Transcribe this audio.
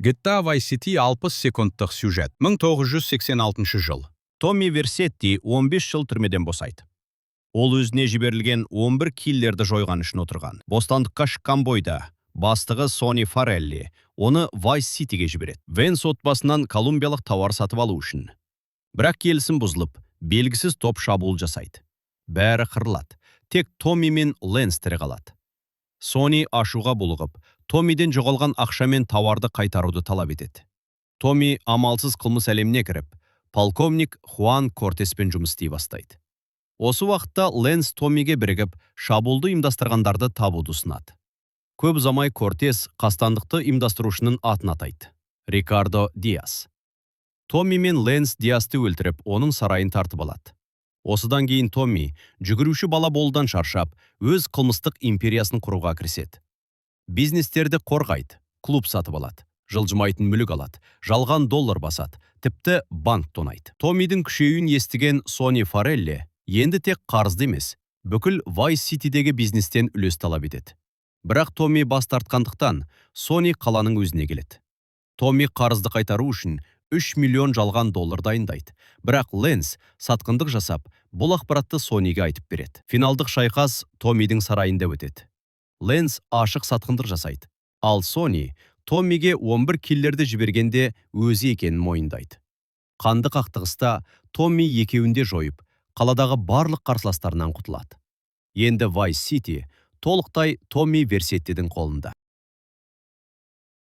GTA Vice City 60 секундтық сюжет. 1986 жыл. Томми Версетти 15 жыл түрмеден босайды. Ол өзіне жіберілген 11 киллерді жойған үшін отырған. Бостандыққа шыққан бойда бастығы Сони Фаррелли оны Vice Cityге жібереді. Венс отбасынан колумбиялық тауар сатып алу үшін. Бірақ келісім бұзылып, белгісіз топ шабуыл жасайды. Бәрі қырылады. Тек Томми мен Ленс тірі қалады. Сони ашуға булығып, Томмиден жоғалған ақша мен тауарды қайтаруды талап етеді. Томми амалсыз қылмыс әлеміне кіріп, полковник Хуан Кортеспен жұмыс істей бастайды. Осы уақытта Ленс Томмиге бірігіп, шабуылды ұйымдастырғандарды табуды ұсынады. Көп ұзамай Кортес қастандықты ұйымдастырушының атын атайды. Рикардо Диас. Томми мен Ленс Диасты өлтіріп, оның сарайын тартып алады. Осыдан кейін Томми жүгіруші бала болудан шаршап, өз қылмыстық империясын құруға кіріседі. Бизнестерді қорғайды, клуб сатып алады, жылжымайтын мүлік алады, жалған доллар басады, тіпті банк тонайды. Томмидің күшеюін естіген Сони Фаррелли енді тек қарызды емес, бүкіл Vice Cityдегі бизнестен үлес талап етеді. Бірақ Томми бас тартқандықтан Сони қаланың өзіне келеді. Томми қарызды қайтару үшін 3 миллион жалған доллар дайындайды. Бірақ Ленс сатқындық жасап, бұл ақпаратты Сониге айтып береді. Финалдық шайқас Томмидің сарайында өтеді. Ленс ашық сатқындық жасайды. Ал Сони Томмиге 11 киллерді жібергенде өзі екенін мойындайды. Қанды қақтығыста Томми екеуінде жойып, қаладағы барлық қарсыластарынан құтылады. Енді Vice City толықтай Томми Версеттидің қолында.